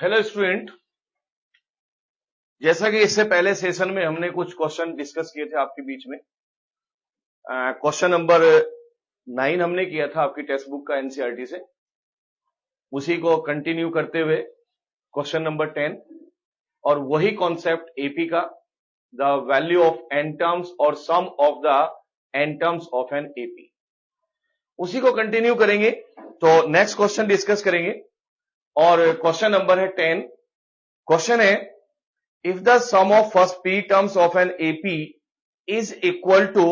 Hello student, जैसा कि इससे पहले सेशन में हमने कुछ क्वेश्चन डिस्कस किए थे आपके बीच में। क्वेश्चन नंबर 9 हमने किया था आपकी टेक्स्ट बुक का एनसीईआरटी से, उसी को कंटिन्यू करते हुए क्वेश्चन नंबर 10 और वही कॉन्सेप्ट एपी का, the value of N terms और sum of the N terms of an AP, उसी को कंटिन्यू करेंगे। तो नेक्स्ट क्वेश्चन डिस्कस करेंगे और क्वेश्चन नंबर है 10। क्वेश्चन है, if the sum of first p terms of an AP is equal to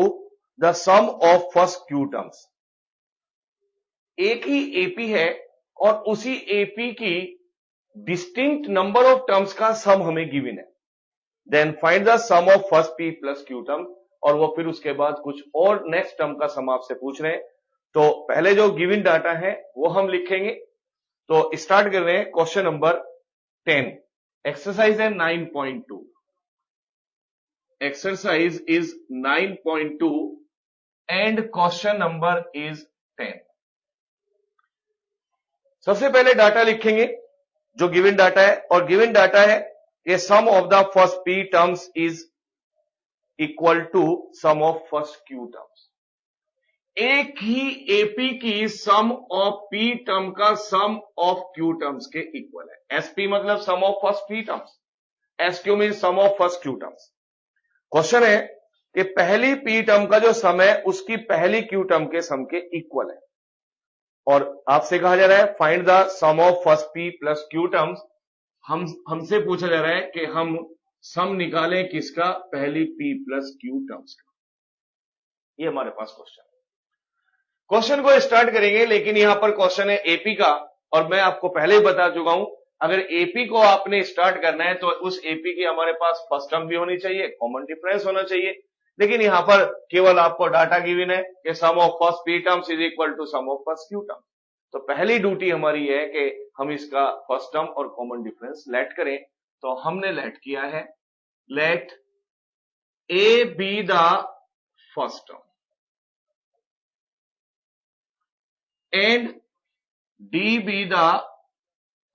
the sum of first q terms, एक ही AP है और उसी AP की डिस्टिंक्ट नंबर ऑफ टर्म्स का सम हमें गिवन है, then find the sum of first p plus q term, और वो फिर उसके बाद कुछ और नेक्स्ट टर्म का सम आपसे पूछ रहे हैं। तो पहले जो गिवन डाटा है वो हम लिखेंगे। तो स्टार्ट कर रहे हैं क्वेश्चन नंबर 10। एक्सरसाइज है 9.2। Exercise is 9.2 and question number is 10। सबसे पहले डाटा लिखेंगे जो गिवन डाटा है, और गिवन डाटा है कि sum of the first p terms is equal to sum of first q terms. एक ही एपी की सम ऑफ p टर्म का सम ऑफ q टर्म्स के इक्वल है। sp मतलब sum of first p terms, sq mean sum of first q terms. Question है कि पहली p टर्म का जो सम है उसकी पहली q टर्म के सम के इक्वल है, और आपसे कहा जा रहा है find the sum of first p plus q terms. हमसे पूछा जा रहा है कि हम सम निकालें किसका, पहली p प्लस q टर्म्स का। ये हमारे पास क्वेश्चन है। क्वेश्चन को स्टार्ट करेंगे, लेकिन यहां पर क्वेश्चन है एपी का, और मैं आपको पहले ही बता चुका हूं अगर एपी को आपने स्टार्ट करना है तो उस एपी की हमारे पास फर्स्ट टर्म भी होनी चाहिए, कॉमन डिफरेंस होना चाहिए। लेकिन यहां पर केवल आपको डाटा गिवन है कि sum of first p terms is equal to sum of first q term. तो पहली ड्यूटी हमारी है कि हम इसका फर्स्ट टर्म और कॉमन डिफरेंस लेट करें। तो हमने लेट किया है, let a be the first term and d be the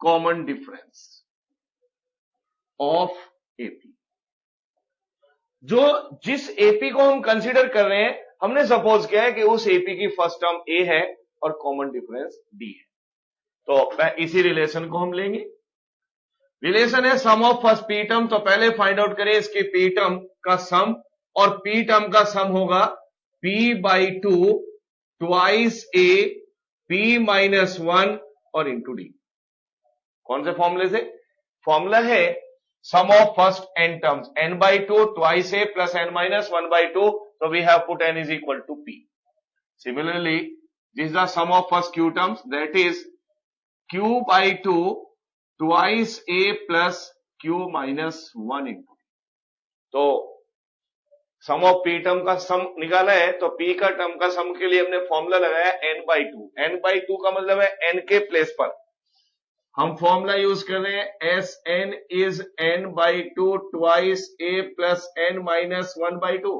common difference of AP। जिस AP को हम कंसीडर कर रहे हैं, हमने सपोज किया है कि उस AP की फर्स्ट टर्म A है और कॉमन डिफरेंस D है। तो इसी रिलेशन को हम लेंगे। रिलेशन है sum of first P term, तो पहले फाइंड आउट करें इसकी P टर्म का सम, और P टर्म का सम होगा P/2 twice A p minus 1 और इंटू डी। कौन से फॉर्मूले से? फॉर्मूला है sum of first n terms, n/2 twice a plus n minus 1/2, so we have put n is equal to p. Similarly, this is the sum of first q terms, that is q/2 twice a plus q minus 1 into d। तो सम of p term का सम निकाला है, तो p का term का सम के लिए हमने फॉर्मूला लगाया n/2। n/2 का मतलब है n के प्लेस पर हम फॉर्मूला यूज कर रहे हैं Sn is n/2 twice a plus n minus 1/2।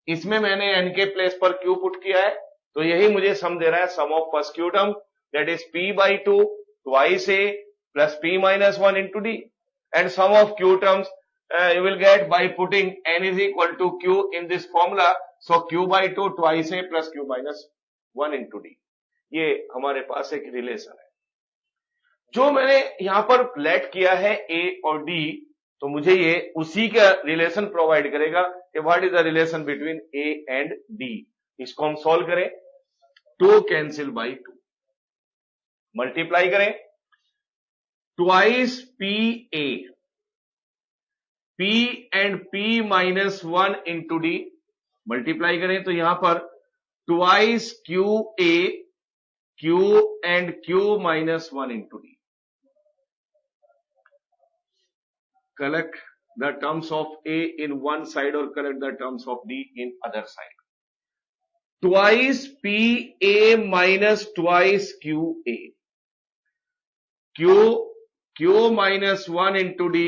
इसमें मैंने n के प्लेस पर q पुट किया है, तो यही मुझे सम दे रहा है sum of first q term, that is p/2 twice a plus p minus 1 into d, and sum of q terms you will get by putting n is equal to q in this formula, so q/2 twice a plus q minus 1 into d। ये हमारे पास एक relation है जो मैंने यहां पर late किया है a और d, तो मुझे ये उसी का रिलेशन प्रोवाइड करेगा कि what is the relation between a and d। इसको हम सॉल्व करें, 2 कैंसिल बाई 2, मल्टीप्लाई करें twice pa, p and p minus 1 into D, multiply करें तो यहां पर twice qa, q and q minus 1 into D. Collect the terms of a in one side और collect the terms of d in other side. Twice pa minus twice qa, q minus 1 into D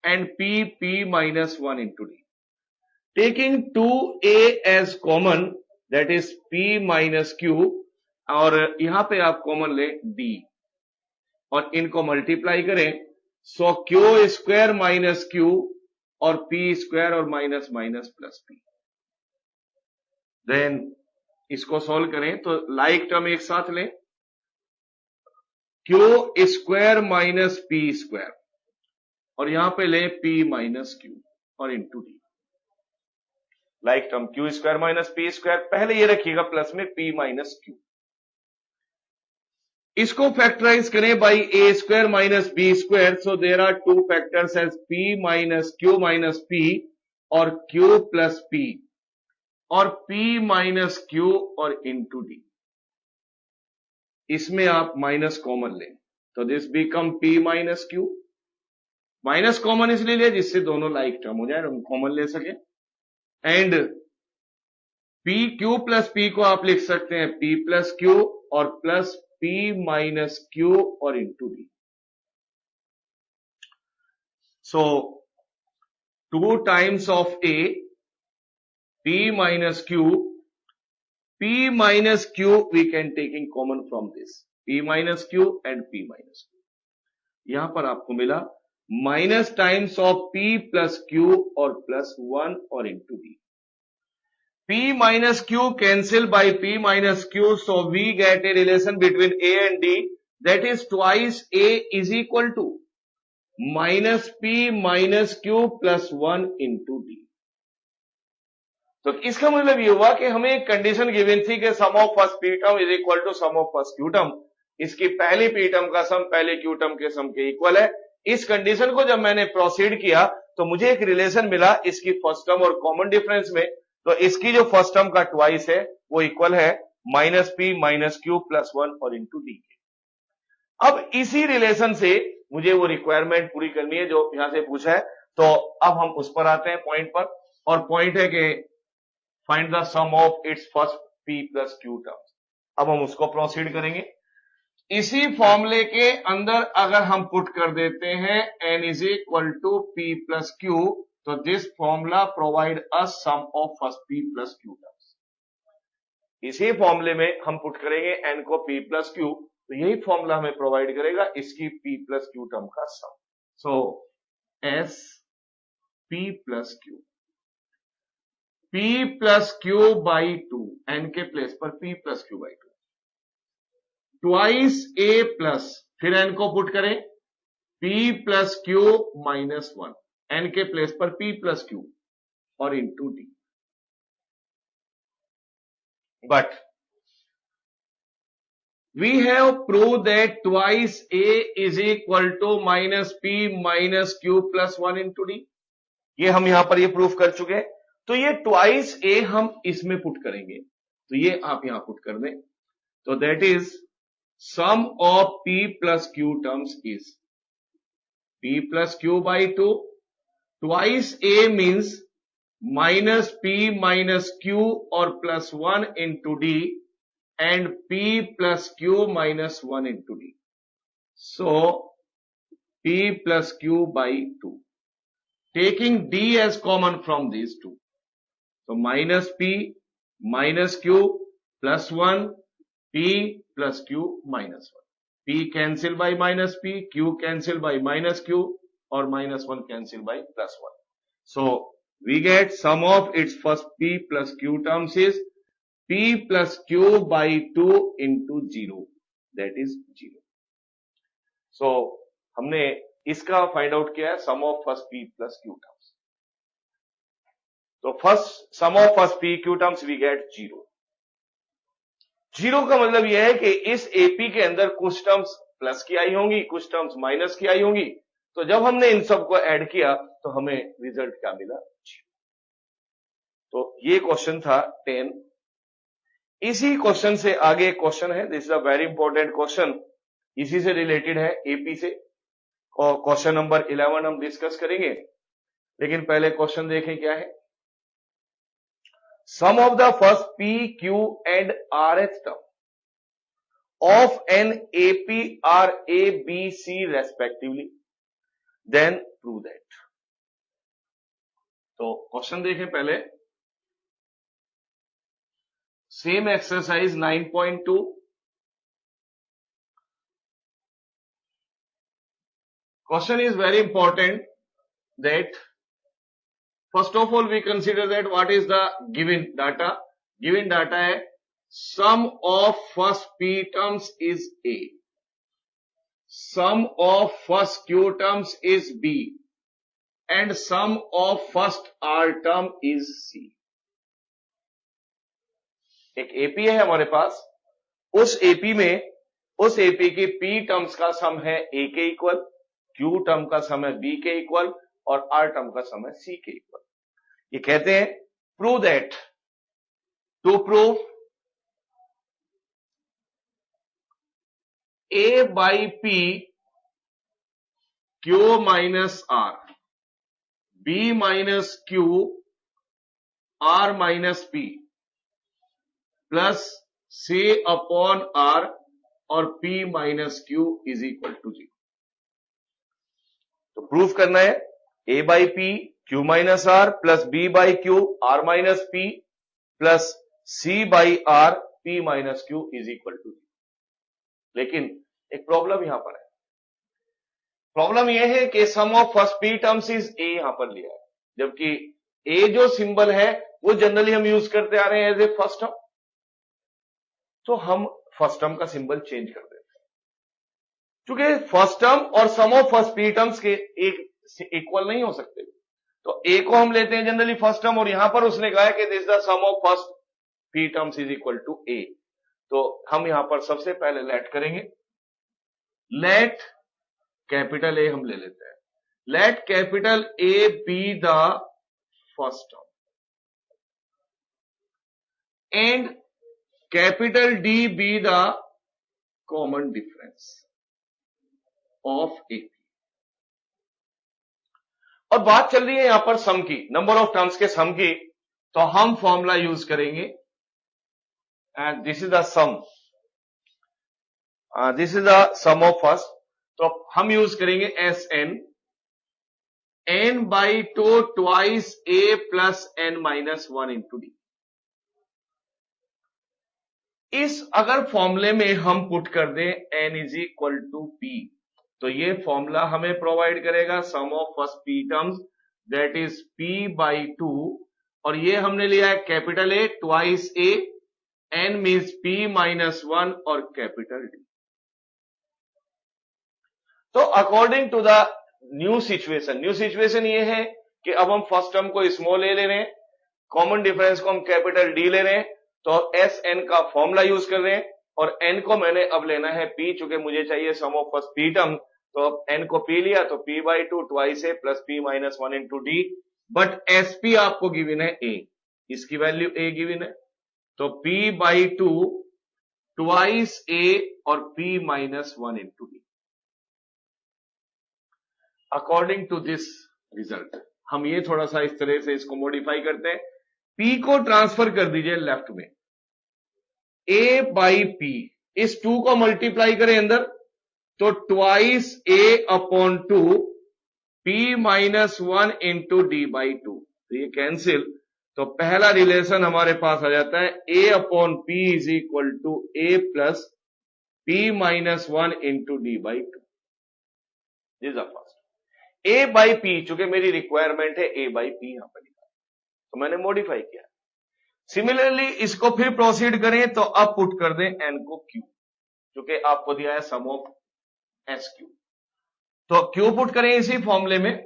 and p minus 1 into d. Taking 2a as common, that is p minus q, और यहां पे आप common ले d, और इनको multiply करें so q square minus Q और p square और minus minus plus p. Then इसको सॉल्व करें तो लाइक टर्म एक साथ लें, q square minus p square और यहां पे लें पी माइनस क्यू और into d. Like term q square minus p square, पहले ये रखिएगा प्लस में पी माइनस क्यू। इसको फैक्टराइज करें by a square minus b square, so there are two factors as p minus q minus p और q plus p और p minus Q और into d. इसमें आप माइनस कॉमन लें तो this become p minus q. Minus common इसलिए लिया जिससे दोनों लाइक टर्म हो जाए, हम कॉमन ले सके। And P Q plus P को आप लिख सकते हैं पी प्लस क्यू और प्लस पी माइनस क्यू और into D. So 2 times of A p minus q, p minus q we can taking common from this, p minus q and p minus q. यहां पर आपको मिला minus times of p plus q और plus 1 और into d. p minus q cancel by p minus q, so we get a relation between a and d, that is twice a is equal to minus p minus q plus 1 into d. तो इसका मतलब ये हुआ कि हमें एक condition given थी कि sum of first P term is equal to sum of first Q term. इसकी पहली पी टर्म का सम पहले क्यू टर्म के सम के इक्वल है। इस कंडीशन को जब मैंने प्रोसीड किया तो मुझे एक रिलेशन मिला इसकी फर्स्ट टर्म और कॉमन डिफरेंस में। तो इसकी जो फर्स्ट टर्म का ट्वाइस है वो इक्वल है minus P minus q plus 1 और इंटू डी के। अब इसी रिलेशन से मुझे वो रिक्वायरमेंट पूरी करनी है जो यहां से पूछा है। तो अब हम उस पर आते हैं पॉइंट पर, और पॉइंट है कि find the sum of its first p plus Q terms. अब हम उसको प्रोसीड करेंगे। इसी फॉर्मूले के अंदर अगर हम पुट कर देते हैं n is equal to p plus Q, तो this formula provide us sum of first p plus Q terms. इसी फॉर्मूले में हम पुट करेंगे n को p प्लस क्यू, तो यही फॉर्मूला हमें प्रोवाइड करेगा इसकी p प्लस क्यू टर्म का sum. So s p plus q, p plus Q by 2, n के प्लेस पर p plus Q by 2, twice a plus, फिर n को पुट करें p plus Q minus 1, n के place पर p plus q और into d। But we have prove that twice a is equal to minus p minus q plus 1 into d. ये हम यहां पर ये प्रूफ कर चुके हैं। तो ये ट्वाइस ए हम इसमें पुट करेंगे, तो ये आप यहां पुट कर दें। तो that is sum of p plus Q terms is p plus Q by 2, twice A means minus p minus Q और plus 1 into D and p plus Q minus 1 into D. So p plus Q by 2, taking d as common from these two. So minus p minus q plus 1, p plus q minus 1. p cancel by minus p, q cancel by minus q और minus 1 cancel by plus 1. So we get sum of its first p plus q terms is p plus q by 2 into 0, that is 0. So हमने इसका find out किया है sum of first p plus q terms. तो first sum of first p q terms we get 0। 0 का मतलब यह है कि इस AP के अंदर कुछ टर्म्स प्लस की आई होंगी, कुछ टर्म्स माइनस की आई होंगी। तो जब हमने इन सबको ऐड किया तो हमें रिजल्ट क्या मिला, 0। तो ये क्वेश्चन था 10। इसी क्वेश्चन से आगे एक क्वेश्चन है, this is a very important question, इसी से रिलेटेड है AP से, और क्वेश्चन नंबर 11 हम डिस्कस करेंगे। लेकिन पहले क्वेश्चन देखें क्या है। Sum of the first P, Q and RH term of an AP are A, B, C respectively, then prove that. तो क्वेश्चन देखें पहले, same exercise 9.2। Question is very important that first of all we consider that what is the given data. Given data है sum of first p terms is A, sum of first q terms is B and sum of first R term is C. एक AP है हमारे पास, उस AP में उस AP की P terms का सम है ए के इक्वल, क्यू टर्म का सम है बी के इक्वल और आर टर्म का सम है सी के इक्वल. ये कहते हैं prove that, to prove a by p q minus r, b minus q r minus p plus c upon r और P minus q is equal to 0. तो प्रूफ करना है A by p q minus r plus b by q r minus p plus c by r p minus q is equal to 0. लेकिन एक problem यहां पर है. Problem यह है कि sum of first P terms is A यहां पर लिया है, जबकि ए जो सिंबल है वो जनरली हम यूज करते आ रहे हैं एज ए फर्स्ट टर्म. तो हम फर्स्ट टर्म का सिंबल चेंज कर देते हैं, क्योंकि फर्स्ट टर्म और sum of first P terms के एक इक्वल नहीं हो सकते. तो ए को हम लेते हैं जनरली फर्स्ट टर्म और यहां पर उसने कहा है कि this the sum of first P terms is equal to A. तो हम यहां पर सबसे पहले लेट करेंगे, लेट कैपिटल ए हम ले लेते हैं. Let capital A be the first term and capital D be the common difference of A. और बात चल रही है यहां पर सम की, नंबर ऑफ टर्म्स के सम की. तो हम फॉर्मूला यूज करेंगे and this is the sum, this is the sum of first. तो हम यूज करेंगे S N, N by two twice A plus N minus one into D. इस अगर फॉर्मूले में हम पुट कर दें n is equal to P, तो ये फॉर्मूला हमें प्रोवाइड करेगा sum of first P terms that is p by 2 और ये हमने लिया है capital A twice a, n means p minus 1 और कैपिटल डी. तो according to the new situation ये है कि अब हम फर्स्ट टर्म को स्मॉल ए ले रहे हैं, कॉमन डिफरेंस को हम कैपिटल डी ले रहे हैं. तो एस एन का फॉर्मूला यूज कर रहे हैं और एन को मैंने अब लेना है पी, चूंकि मुझे चाहिए सम ऑफ फर्स्ट पी टर्म. तो अब एन को पी लिया तो P by 2 twice A plus P minus 1 into D. But S P आपको गिवन है ए, इसकी वैल्यू ए गिवन है. तो पी बाई 2 ट्वाइस ए और p minus 1 into d. According to this result हम ये थोड़ा सा इस तरह से इसको मॉडिफाई करते हैं. पी को ट्रांसफर कर दीजिए लेफ्ट में, ए बाई पी, इस 2 को मल्टीप्लाई करें अंदर तो twice A upon 2 P minus 1 into D by 2. तो ये कैंसिल, तो पहला रिलेशन हमारे पास आ जाता है A upon P is equal to A plus P minus 1 into D by 2. This is the first. A by P, चूंकि मेरी रिक्वायरमेंट है ए बाई पी यहां पर निकाल, तो मैंने मॉडिफाई किया. सिमिलरली इसको फिर प्रोसीड करें तो अब पुट कर दें एन को क्यू, क्योंकि आपको दिया है सम ऑफ एस क्यू. तो क्यू पुट करें इसी फॉर्मूले में,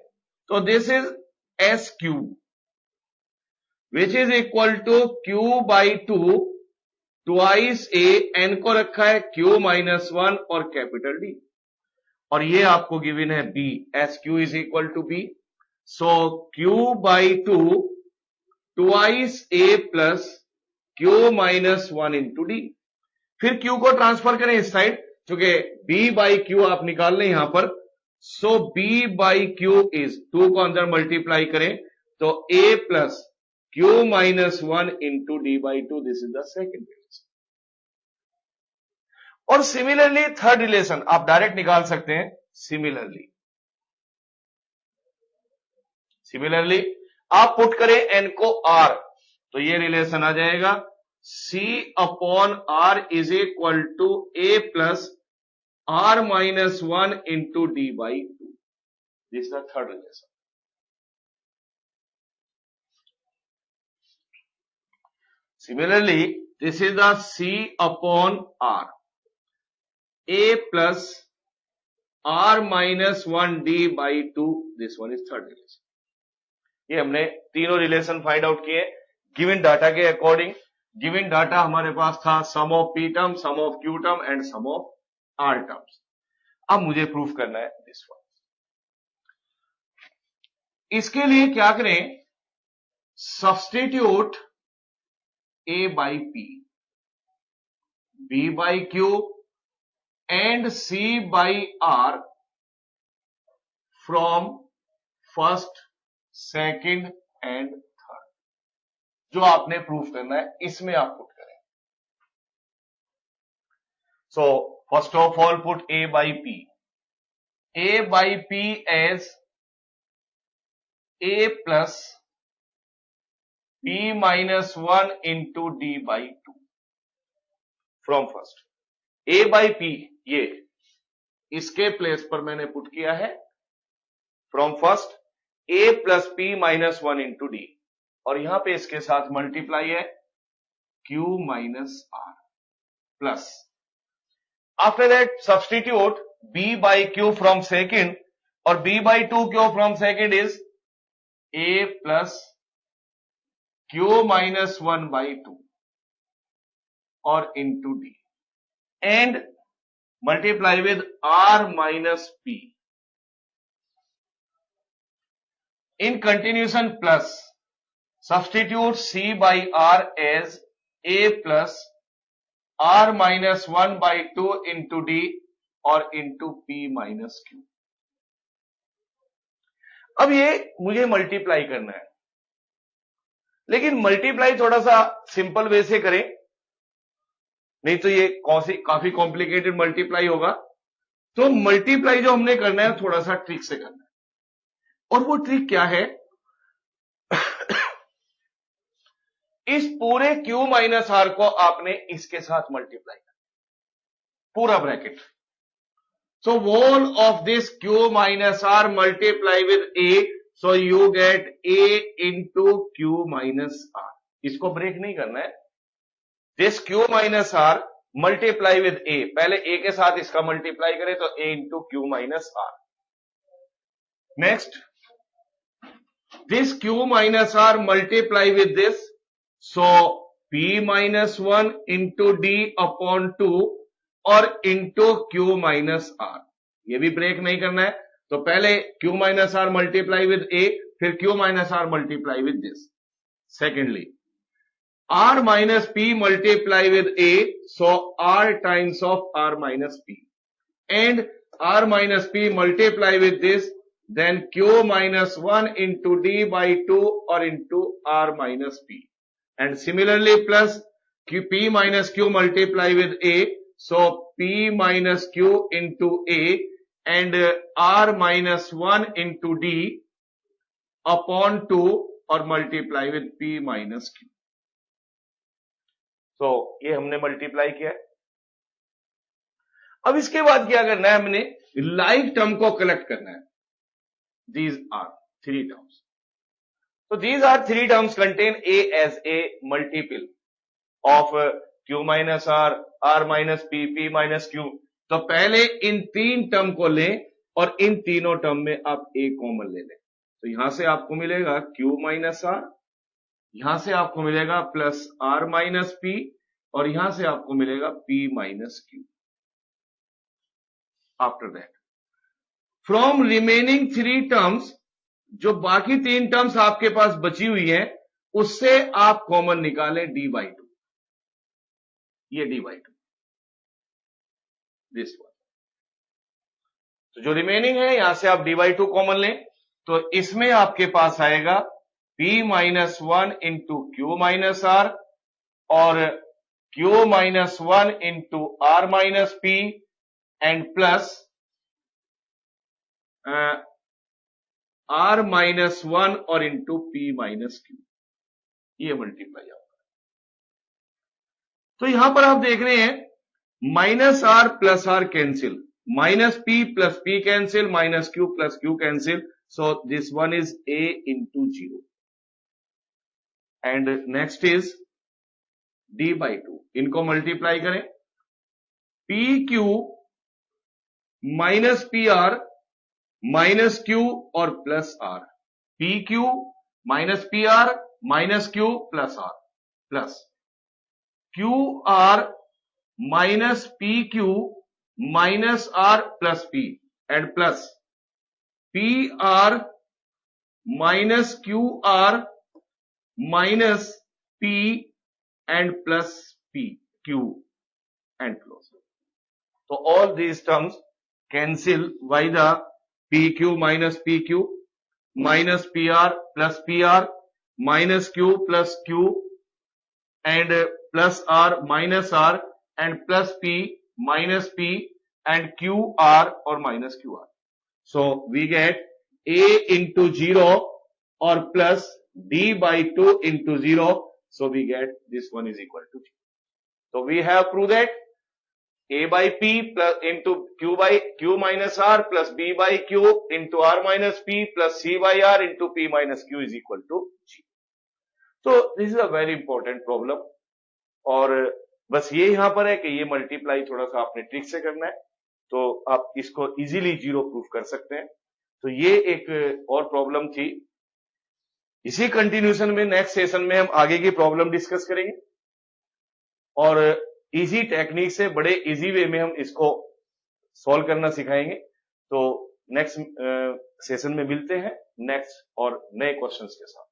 तो this is s q which is equal to q by 2 twice a, n को रखा है क्यू माइनस 1 और कैपिटल डी, और ये आपको गिवन है b, s q is equal to b. So q by 2 twice A plus Q minus 1 into d. फिर q को ट्रांसफर करें इस साइड, क्योंकि बी बाई क्यू आप निकाल लें यहां पर. So B by Q is 2 को अंदर मल्टीप्लाई करें तो A plus Q minus 1 into D by 2. This is the second relation. और सिमिलरली थर्ड रिलेशन आप डायरेक्ट निकाल सकते हैं. सिमिलरली आप पुट करें एन को आर, तो ये रिलेशन आ जाएगा C upon R is equal to A plus R minus 1 into D by 2. This is the third relation. Similarly, this is the C upon R. A plus R minus 1 D by 2. This one is third relation. ये हमने तीनों relation find out किए given data के according. Given data हमारे पास था sum of P term, sum of Q term and sum of R terms. अब मुझे प्रूफ करना है दिस वन. इसके लिए क्या करें? Substitute A by P, B by Q and C by R from first, second and third. जो आपने प्रूफ करना है इसमें आप पुट करें. So first of all put A by P. A by P as A plus P minus 1 into D by 2 from first. A by P ये इसके place पर मैंने पुट किया है from first A plus P minus 1 into D और यहां पे इसके साथ मल्टीप्लाई है Q minus R plus. After that substitute B by Q from second और B by 2 Q from second is A plus Q minus 1 by 2 or into D and multiply with R minus P. In continuation plus substitute C by R as A plus R minus 1 by 2 into D or into P minus Q. अब ये मुझे multiply करना है, लेकिन multiply थोड़ा सा simple way से करें, नहीं तो ये काफी कॉम्प्लिकेटेड मल्टीप्लाई होगा. तो मल्टीप्लाई जो हमने करना है थोड़ा सा ट्रिक से करना है. और वो ट्रिक क्या है? इस पूरे Q माइनस R को आपने इसके साथ मल्टीप्लाई करना, पूरा bracket. So whole of this Q minus R multiply with A. So you get A into Q minus R. इसको ब्रेक नहीं करना है. This Q minus R multiply with A. पहले A के साथ इसका मल्टीप्लाई करें तो A into Q minus R. Next, this Q minus R multiply with this. So P minus 1 into D upon 2 और into Q minus R. ये भी break नहीं करना है. तो पहले Q minus R multiply with A, फिर Q minus R multiply with this. Secondly, R minus P multiply with A, so R times of R minus P. And R minus P multiply with this, then Q minus 1 into D by 2 or into R minus P. And similarly plus P minus Q multiply with A, so P minus Q into A. And R minus 1 into D upon 2 और multiply with P minus Q. तो ये हमने multiply किया है. अब इसके बाद क्या करना है? हमने लाइक टर्म को कलेक्ट करना है. These are three terms. So these are three terms contain A as a multiple of Q minus R, R minus P, P minus Q. तो पहले इन तीन टर्म को लें और इन तीनों टर्म में आप A कॉमन ले लें. तो यहां से आपको मिलेगा Q माइनस R, यहां से आपको मिलेगा प्लस R माइनस P और यहां से आपको मिलेगा P minus Q. After that from remaining three terms, जो बाकी तीन टर्म्स आपके पास बची हुई हैं उससे आप कॉमन निकालें D by 2. ये D by 2 दिस वन. तो जो रिमेनिंग है यहां से आप D by 2 कॉमन लें तो इसमें आपके पास आएगा P minus 1 into Q minus R और Q minus 1 into R minus P and plus R minus 1 और इंटू P माइनस Q. ये मल्टीप्लाई होगा. तो यहां पर आप देख रहे हैं minus R plus R cancel, minus p plus p cancel, minus q plus q cancel. So this one is a into 0. And next is d by 2. इनको मल्टीप्लाई करें, pq minus pr minus q और plus r, pq minus pr minus q plus r, plus qr minus pq minus r plus p, and plus pr minus qr minus p and plus p, q and close. So all these terms cancel by the pq minus pq minus pr plus pr minus q plus q and plus r minus r and plus p minus p and qr or minus qr. So we get a into 0 or plus d by 2 into 0. So we get this one is equal to 0. So we have proved that a by p plus into q by q minus r plus b by q into r minus p plus c by r into p minus q is equal to 0. So this is a very important problem. और बस ये यहां पर है कि ये multiply थोड़ा सा आपने ट्रिक से करना है, तो आप इसको इजीली 0 प्रूफ कर सकते हैं. तो ये एक और प्रॉब्लम थी. इसी कंटिन्यूशन में नेक्स्ट सेशन में हम आगे की प्रॉब्लम डिस्कस करेंगे और इजी टेक्निक से बड़े इजी वे में हम इसको सॉल्व करना सिखाएंगे. तो नेक्स्ट सेशन में मिलते हैं नेक्स्ट और नए क्वेश्चंस के साथ.